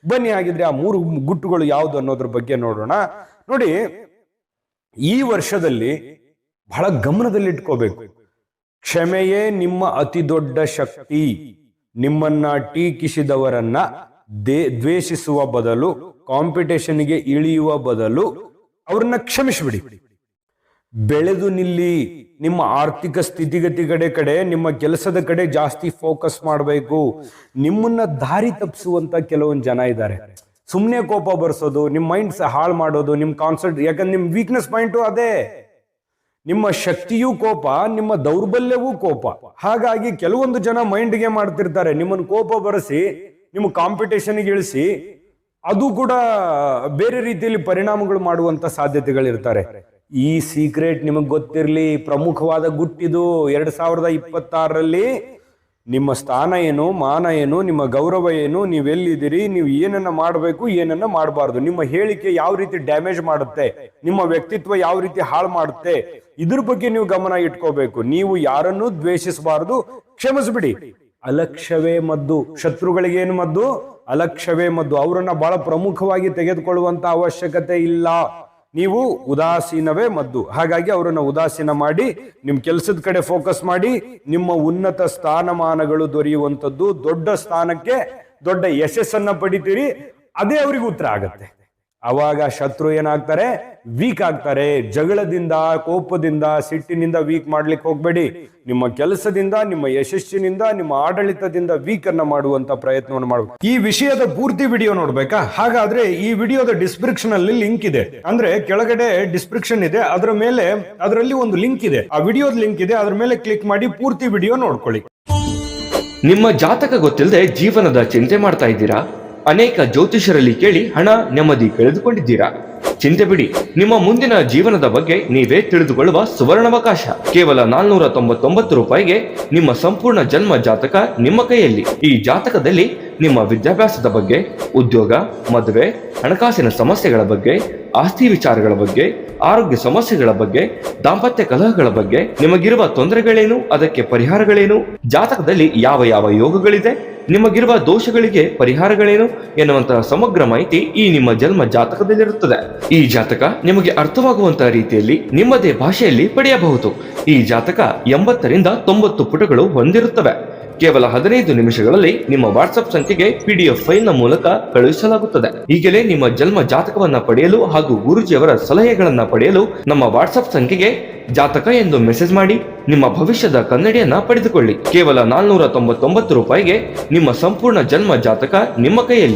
ಬನ್ನಿ ಆಗಿದ್ರೆ ಆ 3 ಗುಟ್ಟುಗಳು ಯಾವುದು ಅನ್ನೋದ್ರ ಬಗ್ಗೆ ನೋಡೋಣ. ನೋಡಿ, ಈ ವರ್ಷದಲ್ಲಿ ಬಹಳ ಗಮನದಲ್ಲಿಟ್ಕೋಬೇಕು. ಕ್ಷಮೆಯೇ ನಿಮ್ಮ ಅತಿ ದೊಡ್ಡ ಶಕ್ತಿ. ನಿಮ್ಮನ್ನ ಟೀಕಿಸಿದವರನ್ನ ದ್ವೇಷಿಸುವ ಬದಲು, ಕಾಂಪಿಟೇಷನ್ಗೆ ಇಳಿಯುವ ಬದಲು ಅವ್ರನ್ನ ಕ್ಷಮಿಸ್ಬಿಡಿ. ಬೆಳೆದು ನಿಲ್ಲಿ. ನಿಮ್ಮ ಆರ್ಥಿಕ ಸ್ಥಿತಿಗತಿ ಕಡೆ ನಿಮ್ಮ ಕೆಲಸದ ಕಡೆ ಜಾಸ್ತಿ ಫೋಕಸ್ ಮಾಡಬೇಕು. ನಿಮ್ಮನ್ನ ದಾರಿ ತಪ್ಪಿಸುವಂತ ಕೆಲವೊಂದು ಜನ ಇದ್ದಾರೆ. ಸುಮ್ಮನೆ ಕೋಪ ಬರ್ಸೋದು, ನಿಮ್ಮ ಮೈಂಡ್ ಹಾಳು ಮಾಡೋದು, ನಿಮ್ ಕಾನ್ಸೆಪ್ಟ್. ಯಾಕಂದ್ರೆ ನಿಮ್ ವೀಕ್ನೆಸ್ ಪಾಯಿಂಟು ಅದೇ. ನಿಮ್ಮ ಶಕ್ತಿಯೂ ಕೋಪ, ನಿಮ್ಮ ದೌರ್ಬಲ್ಯವೂ ಕೋಪ. ಹಾಗಾಗಿ ಕೆಲವೊಂದು ಜನ ಮೈಂಡ್ಗೆ ಮಾಡ್ತಿರ್ತಾರೆ, ನಿಮ್ಮನ್ನು ಕೋಪ ಬರೆಸಿ ನಿಮ್ಮ ಕಾಂಪಿಟೇಷನ್ಗೆ ಇಳಿಸಿ, ಅದು ಕೂಡ ಬೇರೆ ರೀತಿಯಲ್ಲಿ ಪರಿಣಾಮಗಳು ಮಾಡುವಂತ ಸಾಧ್ಯತೆಗಳಿರ್ತಾರೆ. ಈ ಸೀಕ್ರೆಟ್ ನಿಮಗೆ ಗೊತ್ತಿರಲಿ. ಪ್ರಮುಖವಾದ ಗುಟ್ಟಿದು. 2026ರಲ್ಲಿ ನಿಮ್ಮ ಸ್ಥಾನ ಏನು, ಮಾನ ಏನು, ನಿಮ್ಮ ಗೌರವ ಏನು, ನೀವೆಲ್ಲಿದ್ದೀರಿ, ನೀವು ಏನನ್ನ ಮಾಡಬೇಕು, ಏನನ್ನ ಮಾಡಬಾರ್ದು, ನಿಮ್ಮ ಹೇಳಿಕೆ ಯಾವ ರೀತಿ ಡ್ಯಾಮೇಜ್ ಮಾಡುತ್ತೆ, ನಿಮ್ಮ ವ್ಯಕ್ತಿತ್ವ ಯಾವ ರೀತಿ ಹಾಳು ಮಾಡುತ್ತೆ, ಇದ್ರ ಬಗ್ಗೆ ನೀವು ಗಮನ ಇಟ್ಕೋಬೇಕು. ನೀವು ಯಾರನ್ನೂ ದ್ವೇಷಿಸಬಾರದು, ಕ್ಷಮಿಸ್ಬಿಡಿ. ಅಲಕ್ಷ್ಯವೇ ಮದ್ದು. ಶತ್ರುಗಳಿಗೆ ಏನು ಮದ್ದು? ಅಲಕ್ಷ್ಯವೇ ಮದ್ದು. ಅವರನ್ನ ಬಹಳ ಪ್ರಮುಖವಾಗಿ ತೆಗೆದುಕೊಳ್ಳುವಂತ ಅವಶ್ಯಕತೆ ಇಲ್ಲ. ನೀವು ಉದಾಸೀನವೇ ಮದ್ದು. ಹಾಗಾಗಿ ಅವರನ್ನ ಉದಾಸೀನ ಮಾಡಿ ನಿಮ್ ಕೆಲಸದ ಕಡೆ ಫೋಕಸ್ ಮಾಡಿ. ನಿಮ್ಮ ಉನ್ನತ ಸ್ಥಾನಮಾನಗಳು ದೊರೆಯುವಂಥದ್ದು, ದೊಡ್ಡ ಸ್ಥಾನಕ್ಕೆ ದೊಡ್ಡ ಯಶಸ್ಸನ್ನ ಪಡಿತೀರಿ. ಅದೇ ಅವ್ರಿಗೆ ಉತ್ತರ ಆಗತ್ತೆ. ಅವಾಗ ಶತ್ರು ಏನಾಗ್ತಾರೆ? ವೀಕ್ ಆಗ್ತಾರೆ. ಜಗಳದಿಂದ, ಕೋಪದಿಂದ, ಸಿಟ್ಟಿನಿಂದ ವೀಕ್ ಮಾಡ್ಲಿಕ್ಕೆ ಹೋಗ್ಬೇಡಿ. ನಿಮ್ಮ ಕೆಲಸದಿಂದ, ನಿಮ್ಮ ಯಶಸ್ಸಿನಿಂದ, ನಿಮ್ಮ ಆಡಳಿತದಿಂದ ವೀಕ್ ಅನ್ನ ಮಾಡುವಂತ ಪ್ರಯತ್ನವನ್ನು ಮಾಡಬೇಕು. ಈ ವಿಷಯದ ಪೂರ್ತಿ ವಿಡಿಯೋ ನೋಡ್ಬೇಕಾ? ಹಾಗಾದ್ರೆ ಈ ವಿಡಿಯೋದ ಡಿಸ್ಕ್ರಿಪ್ಷನ್ ಅಲ್ಲಿ ಲಿಂಕ್ ಇದೆ. ಅಂದ್ರೆ ಕೆಳಗಡೆ ಡಿಸ್ಕ್ರಿಪ್ಷನ್ ಇದೆ, ಅದರ ಮೇಲೆ ಅದರಲ್ಲಿ ಒಂದು ಲಿಂಕ್ ಇದೆ. ಆ ವಿಡಿಯೋದ ಲಿಂಕ್ ಇದೆ, ಅದ್ರ ಮೇಲೆ ಕ್ಲಿಕ್ ಮಾಡಿ ಪೂರ್ತಿ ವಿಡಿಯೋ ನೋಡ್ಕೊಳ್ಳಿ. ನಿಮ್ಮ ಜಾತಕ ಗೊತ್ತಿಲ್ಲದೆ ಜೀವನದ ಚಿಂತೆ ಮಾಡ್ತಾ ಇದ್ದೀರಾ? ಅನೇಕ ಜ್ಯೋತಿಷರಲ್ಲಿ ಕೇಳಿ ಹಣ, ನೆಮ್ಮದಿ ಕಳೆದುಕೊಂಡಿದ್ದೀರಾ? ಚಿಂತೆ ಬಿಡಿ. ನಿಮ್ಮ ಮುಂದಿನ ಜೀವನದ ಬಗ್ಗೆ ನೀವೇ ತಿಳಿದುಕೊಳ್ಳುವ ಸುವರ್ಣಾವಕಾಶ. ಕೇವಲ 499 ರೂಪಾಯಿಗೆ ನಿಮ್ಮ ಸಂಪೂರ್ಣ ಜನ್ಮ ಜಾತಕ ನಿಮ್ಮ ಕೈಯಲ್ಲಿ. ಈ ಜಾತಕದಲ್ಲಿ ನಿಮ್ಮ ವಿದ್ಯಾಭ್ಯಾಸದ ಬಗ್ಗೆ, ಉದ್ಯೋಗ, ಮದುವೆ, ಹಣಕಾಸಿನ ಸಮಸ್ಯೆಗಳ ಬಗ್ಗೆ, ಆಸ್ತಿ ವಿಚಾರಗಳ ಬಗ್ಗೆ, ಆರೋಗ್ಯ ಸಮಸ್ಯೆಗಳ ಬಗ್ಗೆ, ದಾಂಪತ್ಯ ಕಲಹಗಳ ಬಗ್ಗೆ, ನಿಮಗಿರುವ ತೊಂದರೆಗಳೇನು, ಅದಕ್ಕೆ ಪರಿಹಾರಗಳೇನು, ಜಾತಕದಲ್ಲಿ ಯಾವ ಯಾವ ಯೋಗಗಳಿದೆ, ನಿಮಗಿರುವ ದೋಷಗಳಿಗೆ ಪರಿಹಾರಗಳೇನು ಎನ್ನುವಂತಹ ಸಮಗ್ರ ಮಾಹಿತಿ ಈ ನಿಮ್ಮ ಜನ್ಮ ಜಾತಕದಲ್ಲಿರುತ್ತದೆ. ಈ ಜಾತಕ ನಿಮಗೆ ಅರ್ಥವಾಗುವಂತಹ ರೀತಿಯಲ್ಲಿ ನಿಮ್ಮದೇ ಭಾಷೆಯಲ್ಲಿ ಪಡೆಯಬಹುದು. ಈ ಜಾತಕ 80ರಿಂದ 90 ಪುಟಗಳು ಹೊಂದಿರುತ್ತವೆ. ಕೇವಲ 15 ನಿಮಿಷಗಳಲ್ಲಿ ನಿಮ್ಮ ವಾಟ್ಸ್ಆಪ್ ಸಂಖ್ಯೆಗೆ PDF ಫೈಲ್ ನ ಮೂಲಕ ಕಳುಹಿಸಲಾಗುತ್ತದೆ. ಈಗಲೇ ನಿಮ್ಮ ಜನ್ಮ ಜಾತಕವನ್ನ ಪಡೆಯಲು ಹಾಗೂ ಗುರುಜಿಯವರ ಸಲಹೆಗಳನ್ನ ಪಡೆಯಲು ನಮ್ಮ ವಾಟ್ಸ್ಆಪ್ ಸಂಖ್ಯೆಗೆ ಜಾತಕ ಎಂದು ಮೆಸೇಜ್ ಮಾಡಿ ನಿಮ್ಮ ಭವಿಷ್ಯದ ಕನ್ನಡಿಯನ್ನ ಪಡೆದುಕೊಳ್ಳಿ. ಕೇವಲ 499 ರೂಪಾಯಿಗೆ ನಿಮ್ಮ ಸಂಪೂರ್ಣ ಜನ್ಮ ಜಾತಕ ನಿಮ್ಮ ಕೈಯಲ್ಲಿ.